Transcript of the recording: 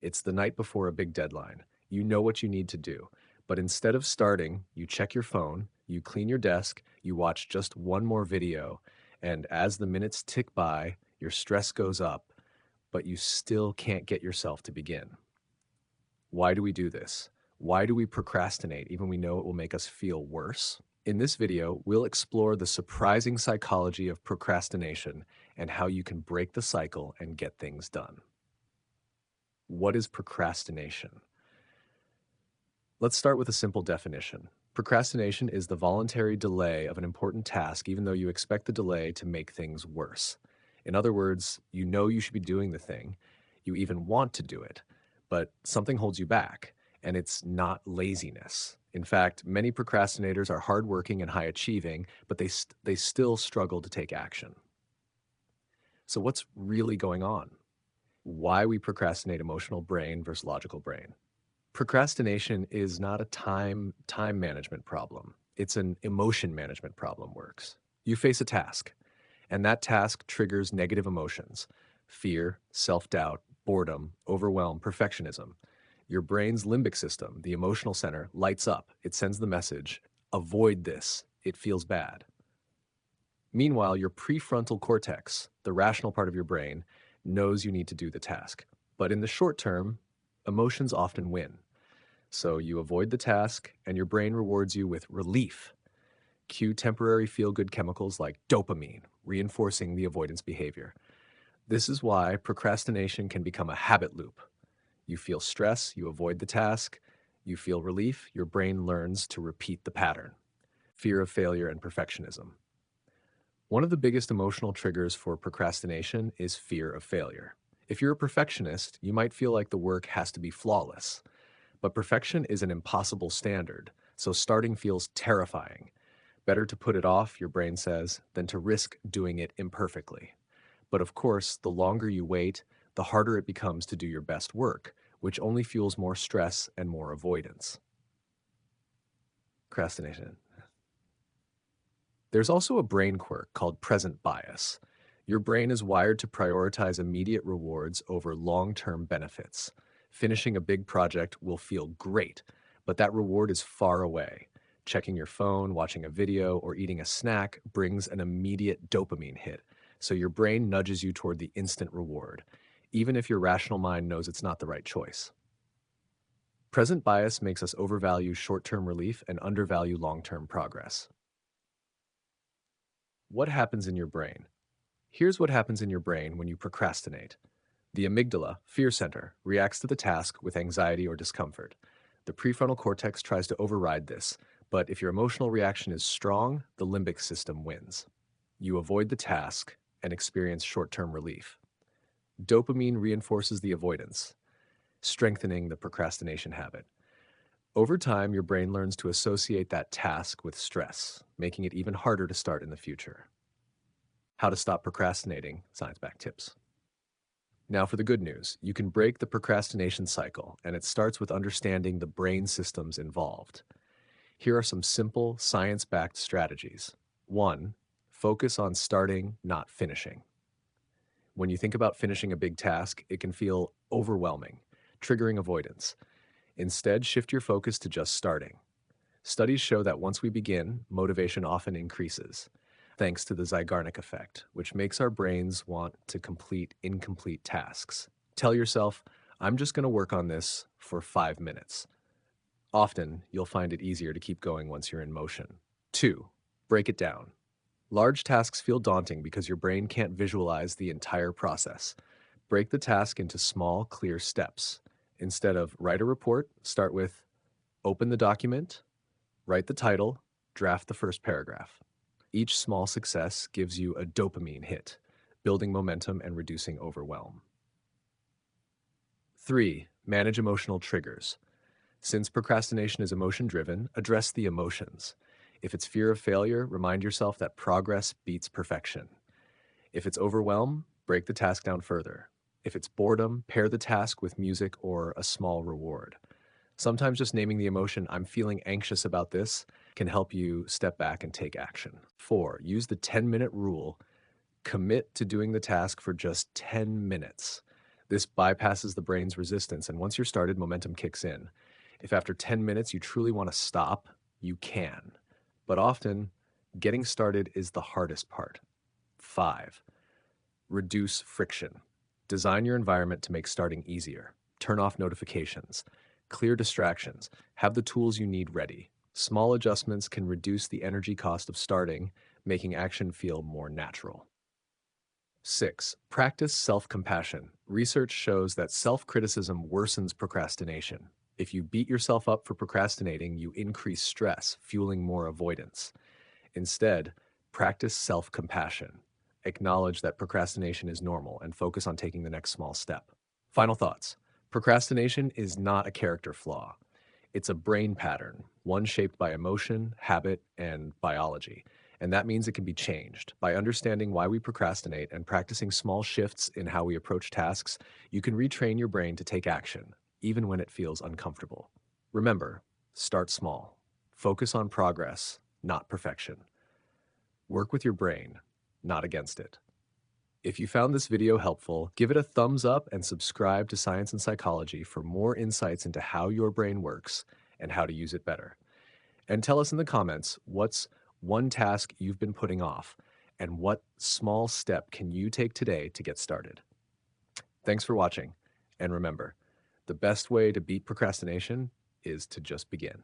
It's the night before a big deadline. You know what you need to do. But instead of starting, you check your phone, you clean your desk, you watch just one more video, and as the minutes tick by, your stress goes up, but you still can't get yourself to begin. Why do we do this? Why do we procrastinate even we know it will make us feel worse? In this video, we'll explore the surprising psychology of procrastination and how you can break the cycle and get things done. What is procrastination? Let's start with a simple definition. Procrastination is the voluntary delay of an important task, even though you expect the delay to make things worse. In other words, you know you should be doing the thing, you even want to do it, but something holds you back, and it's not laziness. In fact, many procrastinators are hardworking and high achieving, but they still struggle to take action. So, what's really going on? Why we procrastinate: emotional brain versus logical brain. Procrastination is not a time management problem. It's an emotion management problem works. You face a task, and that task triggers negative emotions: fear, self-doubt, boredom, overwhelm, perfectionism. Your brain's limbic system, the emotional center, lights up. It sends the message, avoid this. It feels bad. Meanwhile, your prefrontal cortex, the rational part of your brain, knows you need to do the task. But in the short term, emotions often win. So you avoid the task, and your brain rewards you with relief. Cue temporary feel-good chemicals like dopamine, reinforcing the avoidance behavior. This is why procrastination can become a habit loop. You feel stress, you avoid the task. You feel relief, your brain learns to repeat the pattern. Fear of failure and perfectionism. One of the biggest emotional triggers for procrastination is fear of failure. If you're a perfectionist, you might feel like the work has to be flawless. But perfection is an impossible standard, so starting feels terrifying. Better to put it off, your brain says, than to risk doing it imperfectly. But of course, the longer you wait, the harder it becomes to do your best work, which only fuels more stress and more avoidance. Procrastination. There's also a brain quirk called present bias. Your brain is wired to prioritize immediate rewards over long-term benefits. Finishing a big project will feel great, but that reward is far away. Checking your phone, watching a video, or eating a snack brings an immediate dopamine hit, so your brain nudges you toward the instant reward, even if your rational mind knows it's not the right choice. Present bias makes us overvalue short-term relief and undervalue long-term progress. What happens in your brain? Here's what happens in your brain when you procrastinate. The amygdala, fear center, reacts to the task with anxiety or discomfort. The prefrontal cortex tries to override this, but if your emotional reaction is strong, the limbic system wins. You avoid the task and experience short-term relief. Dopamine reinforces the avoidance, strengthening the procrastination habit. Over time, your brain learns to associate that task with stress, making it even harder to start in the future. How to stop procrastinating, science-backed tips. Now for the good news. You can break the procrastination cycle, and it starts with understanding the brain systems involved. Here are some simple, science-backed strategies. 1. Focus on starting, not finishing. When you think about finishing a big task, it can feel overwhelming, triggering avoidance. Instead, shift your focus to just starting. Studies show that once we begin, motivation often increases, thanks to the Zeigarnik effect, which makes our brains want to complete incomplete tasks. Tell yourself, I'm just going to work on this for 5 minutes. Often, you'll find it easier to keep going once you're in motion. 2. Break it down. Large tasks feel daunting because your brain can't visualize the entire process. Break the task into small, clear steps. Instead of write a report, start with open the document, write the title, draft the first paragraph. Each small success gives you a dopamine hit, building momentum and reducing overwhelm. 3. Manage emotional triggers. Since procrastination is emotion-driven, address the emotions. If it's fear of failure, remind yourself that progress beats perfection. If it's overwhelm, break the task down further. If it's boredom, pair the task with music or a small reward. Sometimes just naming the emotion, I'm feeling anxious about this, can help you step back and take action. 4. Use the 10-minute rule. Commit to doing the task for just 10 minutes. This bypasses the brain's resistance, and once you're started, momentum kicks in. If after 10 minutes you truly want to stop, you can. But often, getting started is the hardest part. 5. Reduce friction. Design your environment to make starting easier. Turn off notifications. Clear distractions. Have the tools you need ready. Small adjustments can reduce the energy cost of starting, making action feel more natural. 6. Practice self-compassion. Research shows that self-criticism worsens procrastination. If you beat yourself up for procrastinating, you increase stress, fueling more avoidance. Instead, practice self-compassion. Acknowledge that procrastination is normal and focus on taking the next small step. Final thoughts. Procrastination is not a character flaw. It's a brain pattern, one shaped by emotion, habit, and biology. And that means it can be changed. By understanding why we procrastinate and practicing small shifts in how we approach tasks, you can retrain your brain to take action, even when it feels uncomfortable. Remember, start small. Focus on progress, not perfection. Work with your brain, not against it. If you found this video helpful, give it a thumbs up and subscribe to Science and Psychology for more insights into how your brain works and how to use it better. And tell us in the comments what's one task you've been putting off and what small step can you take today to get started. Thanks for watching. And remember, the best way to beat procrastination is to just begin.